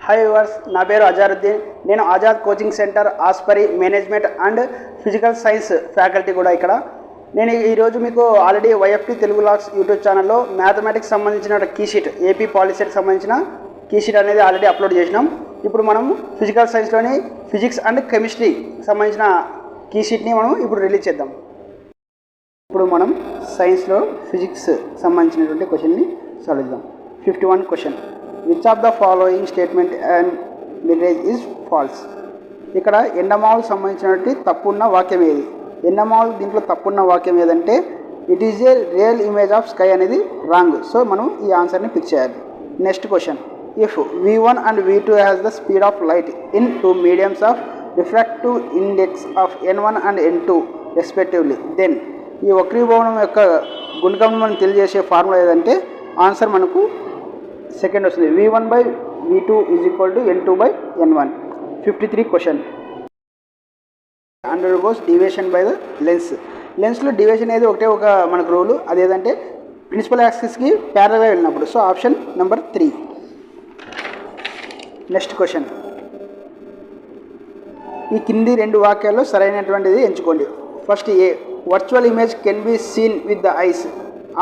Hi viewers, నా పేరు అజారుద్దీన్. నేను Azad coaching centre Aspari management and physical science faculty కూడా ఇక్కడ. నేను ఈరోజు మీకు already YFT Telugu logs YouTube ఛానల్లో మ్యాథమెటిక్స్ సంబంధించిన కీ షీట్, ఏపీ పాలిసెట్ సంబంధించిన కీ షీట్ అనేది ఆల్రెడీ అప్లోడ్ చేసినాం. ఇప్పుడు మనం ఫిజికల్ సైన్స్లోని ఫిజిక్స్ అండ్ కెమిస్ట్రీ సంబంధించిన కీ షీట్ని మనం ఇప్పుడు రిలీజ్ చేద్దాం. ఇప్పుడు మనం సైన్స్లో ఫిజిక్స్ సంబంధించినటువంటి క్వశ్చన్ని సాల్వ్ చేద్దాం. 51 question. Which of the following statement and Mirage is false. ఇక్కడ ఎండమావులకు సంబంధించినటువంటి తప్పున్న వాక్యం ఏది? ఎండమావులు దీంట్లో తప్పున్న వాక్యం ఏదంటే it is a real image of sky అనేది రాంగ్. సో మనం ఈ ఆన్సర్ని పిక్ చేయాలి. Next question. If V1 and V2 has the speed of light in two mediums of refractive index of N1 and N2 respectively, then ఈ వక్రీభవనం యొక్క గుణకం మనం తెలియజేసే ఫార్ములా ఏదంటే ఆన్సర్ మనకు సెకండ్ వస్తుంది. V1/V2 is equal to N2/N1. 53 question. Undergoes deviation by the lens. లెన్స్లో డివియేషన్ అనేది ఒకటే ఒక మనకు రూలు, అదేంటంటే ప్రిన్సిపల్ యాక్సిస్కి ప్యారల్గా వెళ్ళినప్పుడు. So option number 3. Next question. ఈ కింది రెండు వాక్యాల్లో సరైనటువంటిది ఎంచుకోండి. First A, virtual image can be seen with the eyes.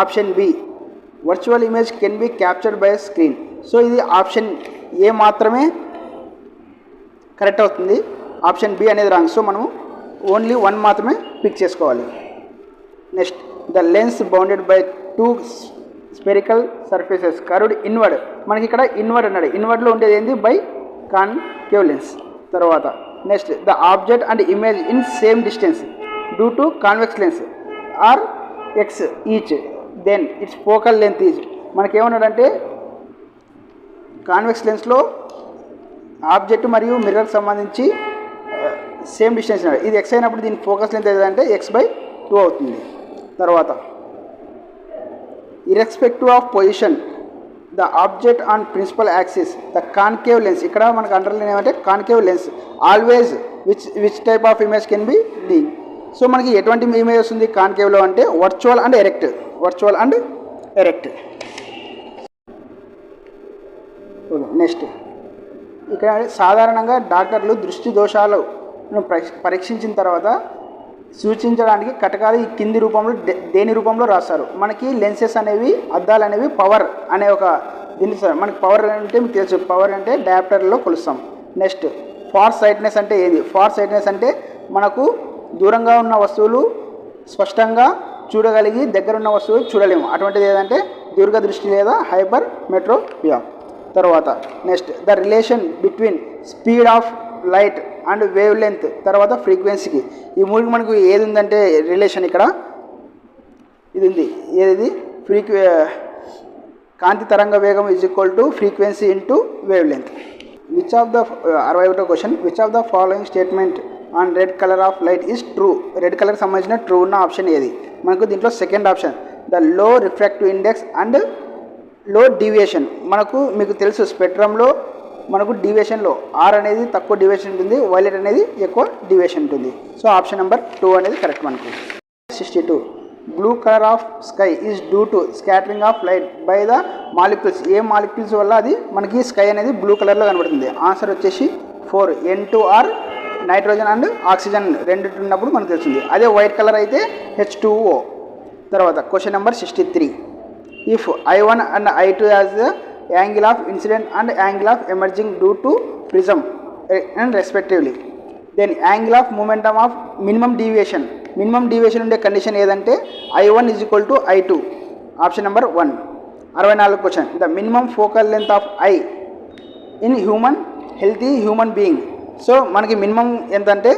Option B, virtual image can be captured by screen. So ఇది ఆప్షన్ ఏ మాత్రమే కరెక్ట్ అవుతుంది, ఆప్షన్ బి అనేది రాంగ్. సో మనము ఓన్లీ 1 మాత్రమే పిక్ చేసుకోవాలి. Next, the lens bounded by 2 spherical surfaces curved inward. మనకి ఇక్కడ inward అన్నాడు, ఇన్వర్డ్లో ఉండేది ఏంది? By concave lens. తర్వాత next, the object and image in same distance due to convex lens are x each, then its focal length is. మనకేమన్నాడంటే convex లెన్స్లో object మరియు మిర్రర్కి సంబంధించి సేమ్ డిస్టెన్స్ అన్నాడు. ఇది ఎక్స్ అయినప్పుడు దీని ఫోకస్ లెంత్ ఏదంటే x/2 అవుతుంది. తర్వాత irrespective of position the object on principal axis the concave lens. ఇక్కడ మనకు అండర్లైన్ ఏమంటే concave lens always which type of image can be the. So మనకి ఎటువంటి ఇమేజ్ వస్తుంది కాన్కేవ్లో అంటే virtual and erect. Virtual and erect. Next, ఇక్కడ సాధారణంగా డాక్టర్లు దృష్టి దోషాలను పరీక్షించిన తర్వాత సూచించడానికి కటకాలు ఈ కింది రూపంలో దేని రూపంలో రాస్తారు. మనకి లెన్సెస్ అనేవి, అద్దాలు అనేవి పవర్ అనే ఒక దీన్ని సార్ మనకి పవర్ అంటే మీకు తెలుసు, పవర్ అంటే డయాప్టర్లో కొలుస్తాం. నెక్స్ట్, ఫార్ సైట్నెస్ అంటే ఏది? ఫార్ సైట్నెస్ అంటే మనకు దూరంగా ఉన్న వస్తువులు స్పష్టంగా చూడగలిగి దగ్గర ఉన్న వస్తువులు చూడలేము, అటువంటిది ఏదంటే దీర్ఘదృష్టి లేదా హైపర్ మెట్రోపియా. తర్వాత next, the relation between speed of light and wave length, తర్వాత ఫ్రీక్వెన్సీకి. ఈ మూడు మనకు ఏది ఉందంటే రిలేషన్ ఇక్కడ ఇది ఉంది. ఏది? కాంతి తరంగ వేగం is equal to frequency into wave length. Which of the 61వ question. Which of the following statement on red colour of light is true. రెడ్ కలర్కి సంబంధించిన ట్రూ ఉన్న ఆప్షన్ ఏది? మనకు దీంట్లో second option, the low refractive index and low deviation. మనకు మీకు తెలుసు స్పెక్ట్రంలో మనకు డీవియేషన్లో R అనేది తక్కువ డీవియేషన్ ఉంటుంది, వైలెట్ అనేది ఎక్కువ డీవియేషన్ ఉంటుంది. సో ఆప్షన్ నెంబర్ 2 అనేది కరెక్ట్ మనకు. 62. Blue colour of sky is due to scattering of light by the molecules. A molecules వల్ల అది మనకి స్కై అనేది బ్లూ కలర్లో కనబడుతుంది? ఆన్సర్ వచ్చేసి 4, N2R. నైట్రోజన్ అండ్ ఆక్సిజన్ రెండు ఉన్నప్పుడు మనకు తెలుస్తుంది. అదే వైట్ కలర్ అయితే H2O. తర్వాత question number 63. If I1 and I2 as the angle of incident and angle of emerging due to prism and respectively, then angle of momentum of minimum deviation. Minimum deviation ఉండే condition ఏదంటే I1 is equal to I2. Option number 1. 64 question. The minimum focal length of eye in human healthy human being. So మనకి minimum ఎంత అంటే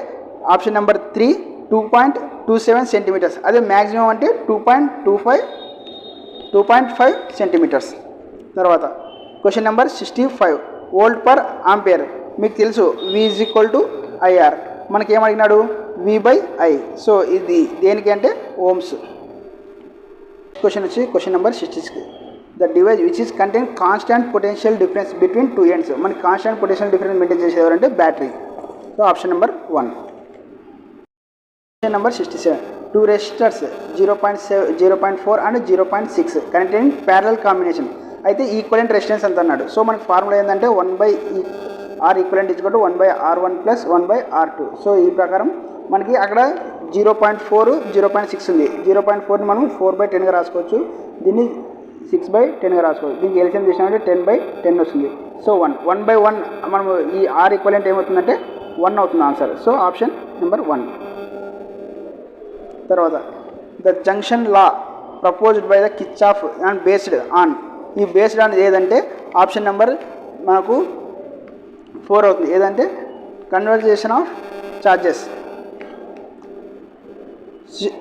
option number 3 2.27 centimetres. అదే maximum అంటే 2.5 centimetres. తర్వాత question number 65. Volt per ampere. మీకు తెలుసు V is equal to IR. మనకి ఏమడిగినాడు? V/I. So ఇది దేనికి అంటే ఓమ్స్. క్వశ్చన్ వచ్చి question number 66. The device which is contain constant potential difference between 2 ends. మనకి కాన్స్టాంట్ పొటెన్షియల్ డిఫరెన్స్ మెయింటైన్ చేసేది ఎవరంటే battery. So option number 1. Question number 67. 2 resistors 0.4 and 0.6 contain parallel combination. అయితే equivalent resistance ఎంత అన్నాడు. So మనకి formula ఏంటంటే 1/R equivalent is equal to 1/R1 plus 1/R2. So ఈ ప్రకారం మనకి అక్కడ 0.4 0.6 ఉంది. 0.4ని మనం 4/10గా రాసుకోవచ్చు, దీన్ని 6/10గా రాసుకోవచ్చు. దీనికి ఎల్సిఎం చేసినామంటే 10/10 వస్తుంది. సో 1/1 మనం ఈ R ఈక్వలెంట్ ఏమవుతుందంటే 1 అవుతుంది ఆన్సర్. So option number 1. తర్వాత the junction law proposed by the Kirchhoff and based on. ఈ బేస్డ్ ఆన్ ఏదంటే ఆప్షన్ నెంబర్ మనకు 4 అవుతుంది. ఏదంటే conversation of charges.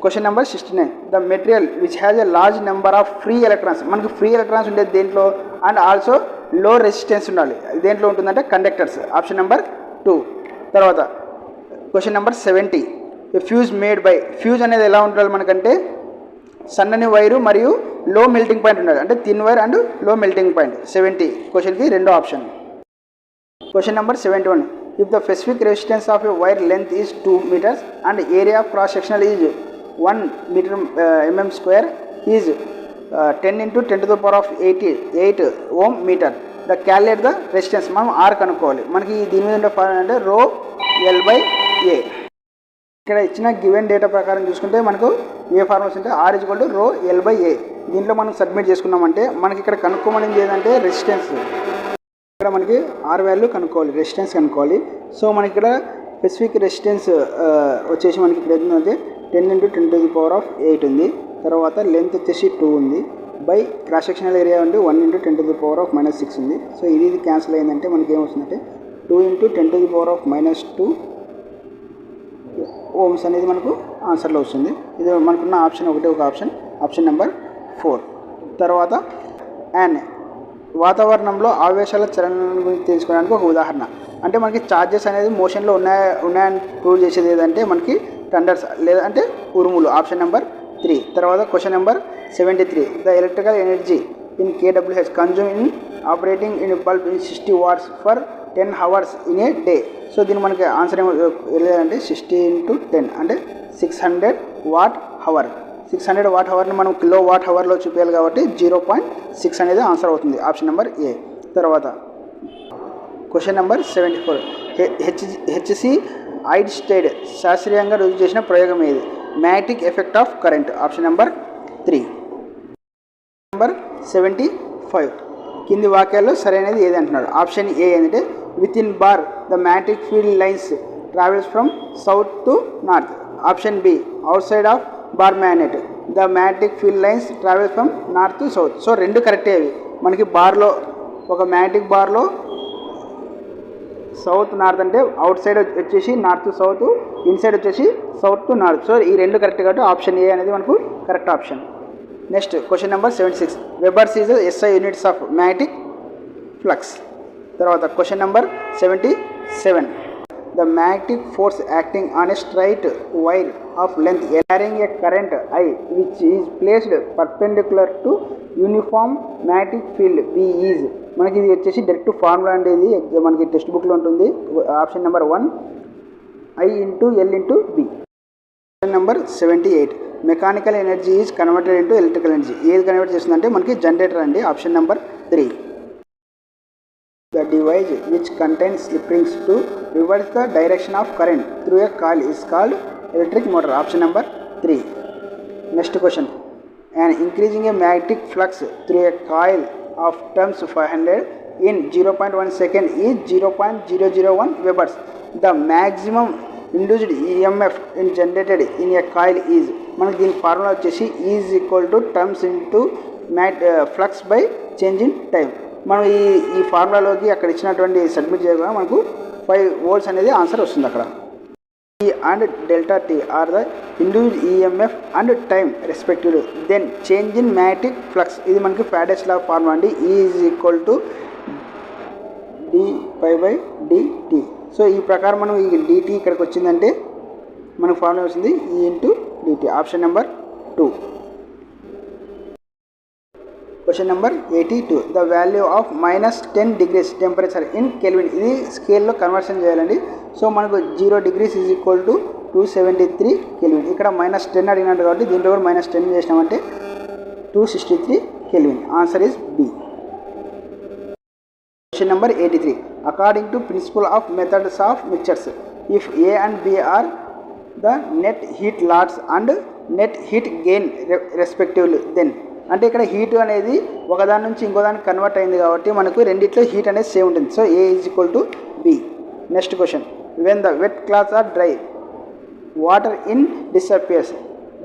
Question number 69. The material which has a large number of free electrons. మనకి free electrons ఉండేది దేంట్లో, and also లో resistance ఉండాలి. దేంట్లో ఉంటుందంటే కండక్టర్స్. Option number 2. తర్వాత question number 70. Fuse made by. Fuse అనేది ఎలా ఉండాలి మనకంటే సన్నని వైరు మరియు లో మెల్టింగ్ పాయింట్ ఉండాలి, అంటే థిన్ వైర్ అండ్ లో మెల్టింగ్ పాయింట్. 70 క్వశ్చన్కి రెండో option. Question number 71. If the specific resistance of a wire length is 2 meters and area of cross sectional is 1 meter mm square is 10 × 10⁸88 ohm meter. The calculate the resistance. మనం are కనుక్కోవాలి. మనకి దీని మీద ఉండే formula అంటే రో L/A. ఇక్కడ ఇచ్చిన గివెన్ డేటా ప్రకారం చూసుకుంటే మనకు ఏ ఫార్ములాస్ అంటే R = రో L/A. దీంట్లో మనం సబ్మిట్ చేసుకున్నామంటే మనకి ఇక్కడ కనుక్కోమనేది ఏదంటే రెసిస్టెన్స్. ఇక్కడ మనకి R వాల్యూ కనుక్కోవాలి, రెసిస్టెన్స్ కనుక్కోవాలి. సో మనకి ఇక్కడ స్పెసిఫిక్ రెసిస్టెన్స్ వచ్చేసి మనకి ఇక్కడ ఏంటంటే 10 × 10⁸8 ఉంది. తర్వాత లెంత్ వచ్చేసి 2 ఉంది. బై క్రాస్ సెక్షనల్ ఏరియా అంటే 1 × 10⁻⁻6 ఉంది. సో ఇది క్యాన్సిల్ అయిందంటే మనకి ఏమొస్తుందంటే 2 × 10⁻⁻2 ఓమ్స్ అనేది మనకు ఆన్సర్లో వస్తుంది. ఇది మనకున్న ఆప్షన్ ఒకటే ఒక ఆప్షన్, ఆప్షన్ నెంబర్ 4. తర్వాత అండ్ వాతావరణంలో ఆవేశాల చలనం గురించి తెలుసుకోవడానికి ఒక ఉదాహరణ. అంటే మనకి ఛార్జెస్ అనేది మోషన్లో ఉన్నాయని ప్రూవ్ చేసేది ఏదంటే మనకి థండర్స్ లేదంటే ఉరుములు. Option number 3. తర్వాత question number 73. The electrical energy in kWh consume in operating in bulb in 60 watts for 10 hours in a day. So దీన్ని మనకి ఆన్సర్ ఏమో లేదంటే 60 × 10 అంటే 600 Wh. 600 Wh మనం కిలో వాట్ అవర్లో చూపించాలి కాబట్టి 0.6 అనేది ఆన్సర్ అవుతుంది. ఆప్షన్ నెంబర్ ఏ. తర్వాత క్వశ్చన్ నెంబర్ 74. హెచ్సి ఐడ్స్టెడ్ శాస్త్రీయంగా రుజువు చేసిన ప్రయోగం ఏది? Magnetic effect of current. Option number 3. Number 75. కింది వాక్యాల్లో సరైనది ఏది అంటున్నాడు. ఆప్షన్ ఏ ఏంటంటే within bar the magnetic field lines travels from south to north. Option B outside of bar magnet the magnetic field lines travels from north to south. So రెండు కరెక్టే అవి. మనకి బార్లో ఒక magnetic బార్లో south north అంటే outside వచ్చేసి north to south, inside వచ్చేసి సౌత్ టు నార్త్. సో ఈ రెండు కరెక్ట్ కాబట్టి ఆప్షన్ ఏ అనేది మనకు correct option. Next question number 76. Webers is SI units of magnetic flux. తర్వాత question number 77. The magnetic force acting on a straight wire of length carrying a current I which is placed perpendicular to uniform magnetic field B is. మనకి ఇది వచ్చేసి direct formula అంటే ఇది మనకి text బుక్లో ఉంటుంది. Option number 1 I × L × B. Question number 78. Mechanical energy is converted into electrical energy. ఏది convert చేస్తుందంటే మనకి జనరేటర్ అండి. Option number 3. The device which contains slip rings to reverse the direction of current through a coil is called electric motor. Option number 3. Next question. And increasing a magnetic flux through a coil of terms 500 in 0.1 second is 0.001 webers. The maximum induced EMF in generated in a coil is. మనకి దీని formula వచ్చేసి is equal to terms into flux by change in time. మనం ఈ ఫార్ములాలోకి అక్కడ ఇచ్చినటువంటి submit చేయగా మనకు 5 volts అనేది ఆన్సర్ వస్తుంది. అక్కడ E and delta T are the induced EMF and time respectively. Then change in magnetic flux. ఇది మనకి Faraday's law ఫార్ములా అండి. E is equal to d∅dt. So ఈ ప్రకారం మనం ఈ dt ఇక్కడికి వచ్చిందంటే మనకు ఫార్ములా వచ్చింది E × dt. Option number 2. Question number 82. The value of -10 degrees temperature in kelvin. ఇది స్కేల్లో కన్వర్షన్ చేయాలండి. సో మనకు 0 degrees is equal to 273 kelvin. ఇక్కడ -10 అడిగినట్టు కాబట్టి దీంట్లో కూడా -10 చేసినామంటే 263 kelvin. Answer is B. Question number 83. According to principle of methods of mixtures, if A and B are the net heat loss and net heat gain respectively, then అంటే ఇక్కడ heat అనేది ఒకదాని నుంచి ఇంకో దానికి కన్వర్ట్ అయింది కాబట్టి మనకు రెండిట్లో హీట్ అనేది సేమ్ ఉంటుంది. So A is equal to B. Next question, when the wet clothes are dry water in disappears,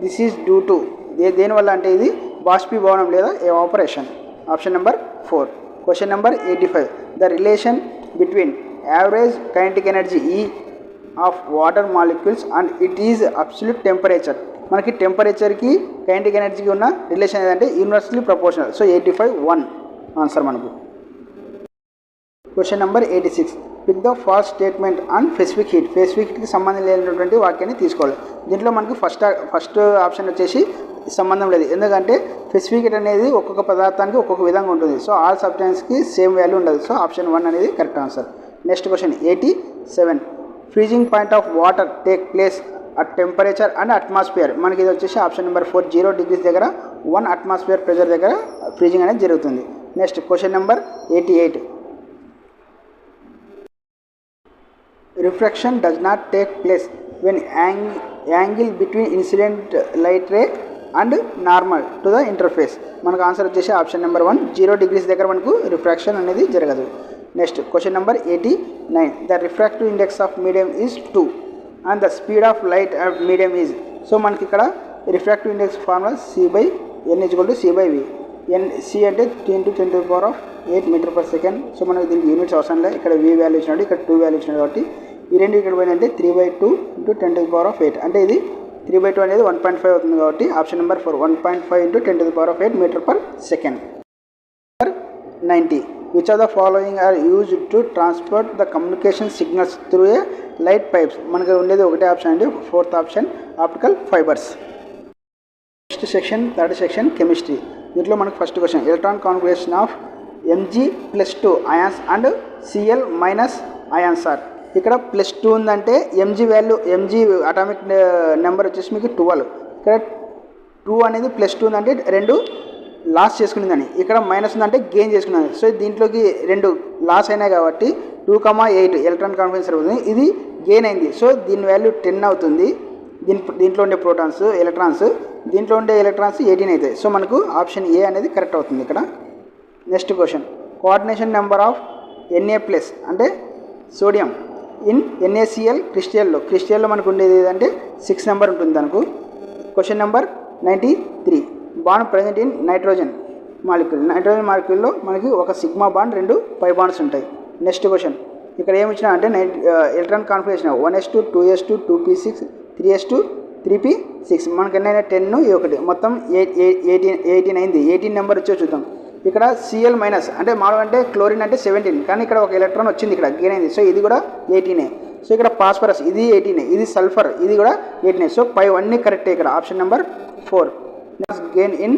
this is due to దేనివల్ల అంటే ఇది బాష్పీభవనం లేదా evaporation. Option number 4. Question number 85. The relation between average kinetic energy E of water molecules and it is absolute temperature. మనకి టెంపరేచర్కి kinetic ఎనర్జీకి ఉన్న relation ఏదంటే యూనివర్సల్లీ ప్రపోర్షనల్. సో 85:1 ఆన్సర్ మనకు. Question number 86. Pick the false statement on specific heat. Specific హీట్కి సంబంధం లేనటువంటి వాక్యాన్ని తీసుకోవాలి. దీంట్లో మనకి ఫస్ట్ ఆప్షన్ వచ్చేసి సంబంధం లేదు, ఎందుకంటే స్పెసిఫిక్ హీట్ అనేది ఒక్కొక్క పదార్థానికి ఒక్కొక్క విధంగా ఉంటుంది. సో ఆల్ సబ్స్టెన్స్కి సేమ్ వాల్యూ ఉండదు. సో ఆప్షన్ 1 అనేది correct answer. Next question 87. Freezing point of water take place at temperature and atmosphere. మనకి ఇది వచ్చేసి ఆప్షన్ నెంబర్ 4. 0 degrees దగ్గర 1 atmosphere ప్రెజర్ దగ్గర ఫ్రీజింగ్ అనేది జరుగుతుంది. Next question number 88. Refraction does not take place when angle between incident light ray and normal to the interface. మనకు answer వచ్చేసి option number 1. 0 degrees దగ్గర మనకు రిఫ్రాక్షన్ అనేది జరగదు. Next question number 89. The refractive index of medium is 2 and the speed of light of medium is. So మనకి ఇక్కడ refractive index formula C/N = C/V. C అంటే 10 to 10⁸ మీటర్/సెకండ్. So మనకి దీనికి యూనిట్స్ అవసరం లేదు. ఇక్కడ V వాల్యూ ఇచ్చినాడు, ఇక్కడ 2 వాల్యూ ఇచ్చినాడు కాబట్టి ఈ రెండు ఇక్కడ పోయిందంటే 3/2 × 10⁸. అంటే ఇది 3/2 అనేది 1.5 అవుతుంది కాబట్టి option number 4. 1.5 × 10⁸ మీటర్/సెకండ్. 90. Which of the following are used to transport the communication signals through a light pipes? మనకు ఉండేది ఒకటే ఆప్షన్ అండి. 4th option optical fibres. Next section, third section chemistry. దీంట్లో మనకు first question, electron configuration of Mg+2 ions and Cl- ions are. ఇక్కడ +2 ఉందంటే Mg atomic number వచ్చేసి మీకు 12. ఇక్కడ 2 అనేది +2 ఉందంటే 2 లాస్ చేసుకునేదని, ఇక్కడ మైనస్ ఉందంటే గెయిన్ చేసుకున్నది. సో దీంట్లోకి 2 లాస్ అయినాయి కాబట్టి 2,8 ఎలక్ట్రాన్ కాన్ఫిగరేషన్ అవుతుంది. ఇది గెయిన్ అయింది. సో దీని వాల్యూ 10 అవుతుంది. దీంట్లో ఉండే ప్రోటాన్స్ ఎలక్ట్రాన్స్, దీంట్లో ఉండే ఎలక్ట్రాన్స్ 18 అవుతాయి. సో మనకు ఆప్షన్ ఏ అనేది కరెక్ట్ అవుతుంది ఇక్కడ. Next question, coordination number of Na+ అంటే సోడియం ఇన్ NaCl క్రిస్టల్లో మనకు ఉండేది ఏదంటే 6 నెంబర్ ఉంటుంది దానికి. Question number 93. Bond present in nitrogen మాలిక్యూల్లో మనకి ఒక సిగ్మా బాండ్, 2 పై బాండ్స్ ఉంటాయి. నెక్స్ట్ క్వశ్చన్, ఇక్కడ ఏమి ఇచ్చినా అంటే electron configuration 1s2 2s2 2p6 3s2 3p6. మనకి ఎన్నైనా 10 1 మొత్తం 18 అయింది. 18 నెంబర్ వచ్చే చూద్దాం. ఇక్కడ Cl- అంటే మామూలుగా అంటే క్లోరిన్ అంటే 17, కానీ ఇక్కడ ఒక ఎలక్ట్రాన్ వచ్చింది, ఇక్కడ గెయిన్ అయింది. సో ఇది కూడా 18. సో ఇక్కడ ఫాస్ఫరస్ ఇది 18, ఇది సల్ఫర్ ఇది కూడా 18. సో పై అన్నీ కరెక్టే ఇక్కడ. Option number 4. Gain in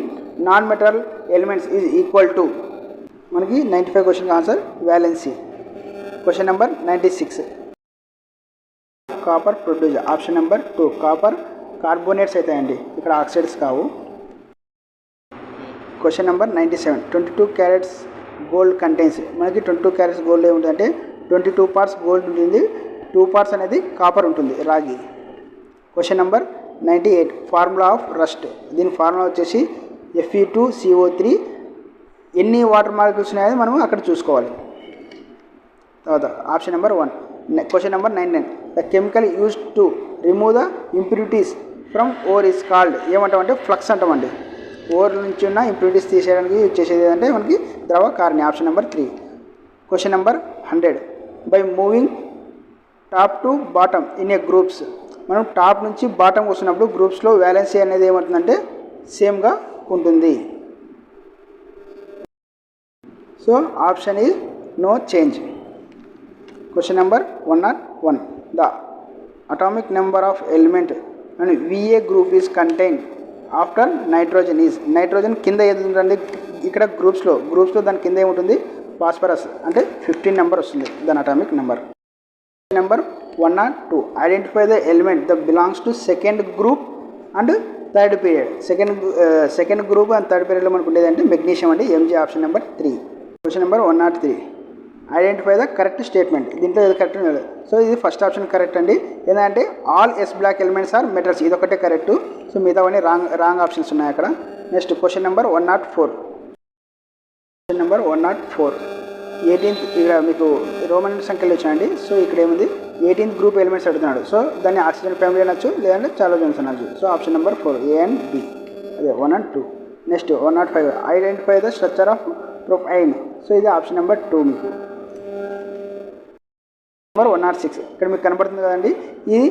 non metal elements is equal to మనకి 95 question answer valency. Question number 96. Copper produce. Option number 2. Copper carbonates అవుతాయండి, ఇక్కడ ఆక్సైడ్స్ కావు. Question number 97. 22 carats gold contains. మనకి 22 carats గోల్డ్ ఏముంటుందంటే 22 parts గోల్డ్ ఉంటుంది, 2 parts అనేది copper ఉంటుంది, రాగి. Question number 98. Formula of rust. దీని ఫార్ములా వచ్చేసి Fe2CO3. ఎన్ని వాటర్ మాలిక్యూల్స్ ఉన్నాయని మనం అక్కడ చూసుకోవాలి. తర్వాత option number 1. Question number 99. The chemical used to remove the impurities from ore is called. ఏమంటామంటే ఫ్లక్స్ అంటామండి. ఓర్ నుంచి ఉన్న ఇంప్యూరిటీస్ తీసేయడానికి యూజ్ చేసేది ఏంటంటే మనకి ద్రవ కారణి. Option number 3. Question number 100. By moving top to bottom in a groups. మనం టాప్ నుంచి బాటమ్ వస్తున్నప్పుడు గ్రూప్స్లో వ్యాలెన్సీ అనేది ఏమవుతుందంటే సేమ్గా ఉంటుంది. So option is no change. Question number 101. The atomic number of element and VA group is contain after nitrogen is. Nitrogen కింద ఏదంటే ఇక్కడ గ్రూప్స్లో దాని కింద ఏముంటుంది ఫాస్ఫరస్, అంటే 15 నెంబర్ వస్తుంది దాని atomic number. Number 102. Identify the element the belongs to second group and third period. Second group and third పీరియడ్లో మనకు ఉండేది అంటే మెగ్నీషియం అండి, Mg. Option number 3. Question number 103. Identify the correct statement. దీంట్లో ఏది కరెక్ట్ లేదు. సో ఇది ఫస్ట్ ఆప్షన్ కరెక్ట్ అండి. ఏంటంటే all S block elements are metals, ఇది ఒకటే కరెక్ట్. సో మిగతావన్నీ రాంగ్ ఆప్షన్స్ ఉన్నాయి అక్కడ. Next question number 104. Question number 104 18th ఇక్కడ మీకు రోమన్ సంఖ్యలు వచ్చాయండి. సో ఇక్కడ ఏముంది 18th గ్రూప్ ఎలిమెంట్స్ అడుగుతున్నాడు. సో దాన్ని ఆక్సిజన్ ఫ్యామిలీ అనొచ్చు, లేదంటే చాలోజన్స్ అనొచ్చు. So option number 4 A and B, అదే 1 and 2. Next 105 identify the structure of propyne. So ఇది ఆప్షన్ నెంబర్ 2 మీకు. నెంబర్ 106 ఇక్కడ మీకు కనబడుతుంది కదండి, ఇది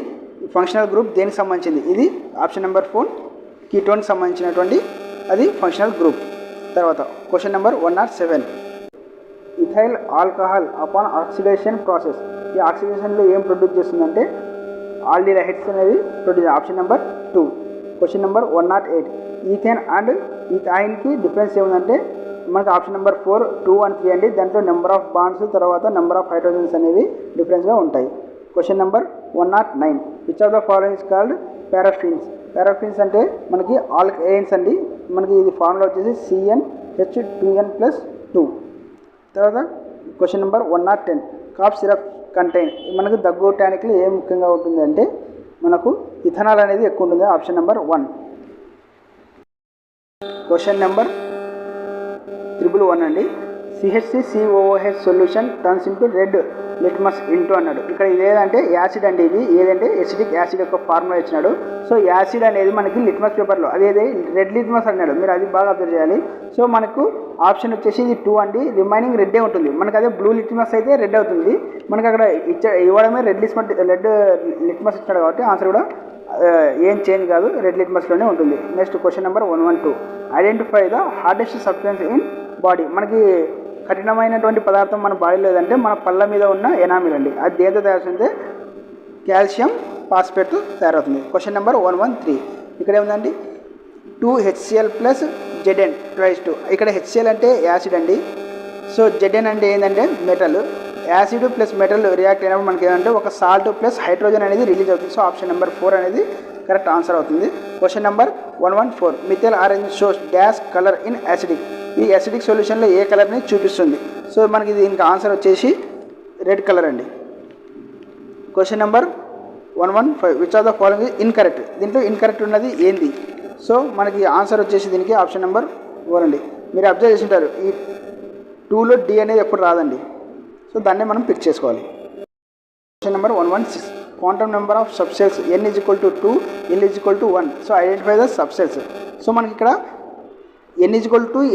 ఫంక్షనల్ గ్రూప్ దేనికి సంబంధించింది, ఇది ఆప్షన్ నెంబర్ 4 కీటోన్కి సంబంధించినటువంటి అది ఫంక్షనల్ గ్రూప్. తర్వాత question number 107 ethyl alcohol upon oxidation process. ఈ ఆక్సిడేషన్లో ఏం ప్రొడ్యూస్ చేస్తుందంటే ఆల్డిహైడ్స్ అనేది produce. Option number 2. Question number 108 ethane and ఈథైన్కి డిఫరెన్స్ ఏముందంటే మనకి ఆప్షన్ నెంబర్ 4, 2 and 3 అండి. దాంట్లో నెంబర్ ఆఫ్ బాండ్స్ తర్వాత నెంబర్ ఆఫ్ హైడ్రోజన్స్ అనేవి డిఫరెన్స్గా ఉంటాయి. Question number 109 which of the following is called paraffins. Paraffins అంటే మనకి ఆల్కైన్స్ అండి. మనకి ఇది ఫార్ములా వచ్చేసి CnH2n+2. తర్వాత question number 110 cough syrup contain. మనకు దగ్గు టానిక్లో ఏం ముఖ్యంగా ఉంటుంది అంటే మనకు ఇథనాల్ అనేది ఎక్కువ ఉంటుంది. Option number 1. క్వశ్చన్ నెంబర్ 111 అండి. CHCCOOH solution turns into red litmus into అన్నాడు. ఇక్కడ ఇది ఏదంటే యాసిడ్ అండి. ఇది ఏదంటే ఎసిటిక్ యాసిడ్ యొక్క ఫార్ములా ఇచ్చినాడు. సో యాసిడ్ అనేది మనకి లిట్మస్ పేపర్లో అదేదే రెడ్ లిట్మస్ అన్నాడు. మీరు అది బాగా అబ్జర్వ్ చేయాలి. సో మనకు ఆప్షన్ వచ్చేసి ఇది 2 అండి. రిమైనింగ్ రెడ్డే ఉంటుంది. మనకు అదే బ్లూ లిట్మస్ అయితే రెడ్ అవుతుంది. మనకు అక్కడ ఇవ్వడమే రెడ్ లిట్మస్ ఇచ్చాడు కాబట్టి ఆన్సర్ కూడా ఏం చేంజ్ కాదు, రెడ్ లిట్మస్లోనే ఉంటుంది. Next question number 112 identify the hardest substance in body. మనకి కఠినమైనటువంటి పదార్థం మన బాడీలో లేదంటే మన పళ్ళ మీద ఉన్న ఎనామిల్ అండి. అది దేంతో తయారవుతుంటే కాల్షియం ఫాస్ఫేట్ తయారవుతుంది. క్వశ్చన్ నెంబర్ 113 ఇక్కడ ఏముందండి 2HCl + Zn = 2. ఇక్కడ HCl అంటే యాసిడ్ అండి. సో Zn అంటే ఏంటంటే metal. Acid plus metal react అయినప్పుడు మనకి ఏంటంటే ఒక సాల్ట్ ప్లస్ హైడ్రోజన్ అనేది రిలీజ్ అవుతుంది. సో ఆప్షన్ నెంబర్ 4 అనేది కరెక్ట్ ఆన్సర్ అవుతుంది. Question number 114 methyl orange shows dash colour in acidic. ఈ యాసిడిక్ సొల్యూషన్లో ఏ కలర్ని చూపిస్తుంది. సో మనకి దీనికి ఆన్సర్ వచ్చేసి రెడ్ కలర్ అండి. Question number 115 which of the following is incorrect. దీంట్లో ఇన్కరెక్ట్ ఉన్నది ఏంది. సో మనకి ఆన్సర్ వచ్చేసి దీనికి ఆప్షన్ నెంబర్ 4 అండి. మీరు అబ్జర్వ్ చేసి ఉంటారు ఈ 2లో D అనేది ఎప్పుడు రాదండి. సో దాన్ని మనం పిక్ చేసుకోవాలి. Question number 116 quantum number of subshells n = 2 l = 1. So identify the subshells. So మనకి ఇక్కడ n =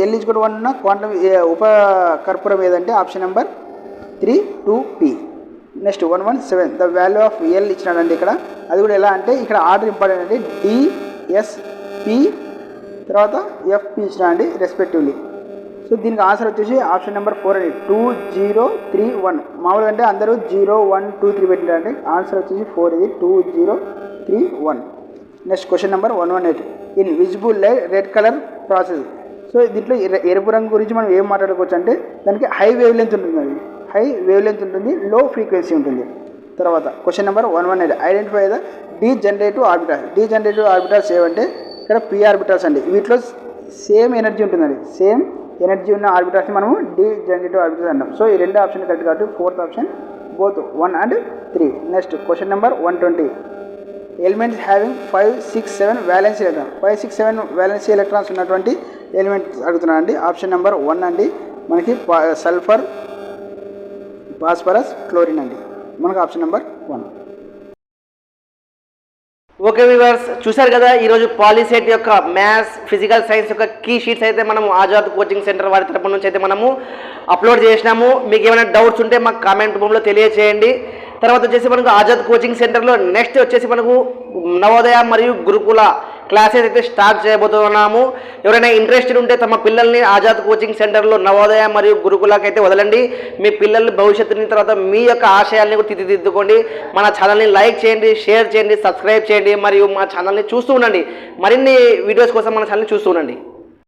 l = 1 ఉన్న క్వాంటమ్ ఉపకర్పూరం ఏదంటే option number 3 2p. Next 117 the value of l ఇచ్చినాడండి. ఇక్కడ అది కూడా ఎలా అంటే ఇక్కడ ఆర్డర్ ఇంపార్టెంట్ అండి. D S P తర్వాత FP ఇచ్చినాడండి రెస్పెక్టివ్లీ. సో దీనికి ఆన్సర్ వచ్చేసి ఆప్షన్ నెంబర్ 4 అండి 2031. మామూలుగా అంటే అందరూ 0 1 2 3 పెట్టినారంటే ఆన్సర్ వచ్చేసి 4 ఇది 2031. Next question number 118 in visible light red colour process. So దీంట్లో ఎరుపు రంగు గురించి మనం ఏం మాట్లాడుకోవచ్చు అంటే దానికి హై వేవ్ లెంత్ ఉంటుంది. హై వేవ్ లెంత్ ఉంటుంది, లో ఫ్రీక్వెన్సీ ఉంటుంది. తర్వాత question number 118 identify the degenerative orbitals. Degenerative orbitals ఏమంటే ఇక్కడ p ఆర్బిటాల్స్ అండి. వీటిలో సేమ్ ఎనర్జీ ఉంటుందండి. సేమ్ ఎనర్జీ ఉన్న ఆర్బిటాల్స్ని మనము డీజనరేటివ్ ఆర్బిటాల్స్ అంటాం. సో ఈ రెండు ఆప్షన్ కరెక్ట్ కాబట్టి 4th option both 1 and 3. Next question number 120 elements having 5 6 7 valency electron. 5 6 7 valency electrons ఉన్నటువంటి ఎలిమెంట్స్ అడుగుతున్నానండి. ఆప్షన్ నెంబర్ 1 అండి మనకి సల్ఫర్ ఫాస్ఫరస్ క్లోరిన్ అండి. మనకు ఆప్షన్ నెంబర్ 1. ఓకే వ్యూవర్స్, చూశారు కదా ఈరోజు పాలిసెట్ యొక్క మ్యాథ్స్ ఫిజికల్ సైన్స్ యొక్క కీ షీట్స్ అయితే మనము ఆజాద్ కోచింగ్ సెంటర్ వారి తరపు నుంచి అయితే మనము అప్లోడ్ చేసినాము. మీకు ఏమైనా డౌట్స్ ఉంటే మాకు కామెంట్ రూపంలో తెలియచేయండి. తర్వాత వచ్చేసి మనకు ఆజాద్ కోచింగ్ సెంటర్లో నెక్స్ట్ వచ్చేసి మనకు నవోదయ మరియు గురుకుల క్లాసెస్ అయితే స్టార్ట్ చేయబోతున్నాము. ఎవరైనా ఇంట్రెస్టెడ్ ఉంటే తమ పిల్లల్ని ఆజాద్ కోచింగ్ సెంటర్లో నవోదయ మరియు గురుకులకి అయితే వదలండి. మీ పిల్లల భవిష్యత్తుని తర్వాత మీ యొక్క ఆశయాల్ని కూడా తీర్చిదిద్దుకోండి. మన ఛానల్ని లైక్ చేయండి, షేర్ చేయండి, సబ్స్క్రైబ్ చేయండి మరియు మా ఛానల్ని చూస్తూ ఉండండి. మరిన్ని వీడియోస్ కోసం మన ఛానల్ని చూస్తూ ఉండండి.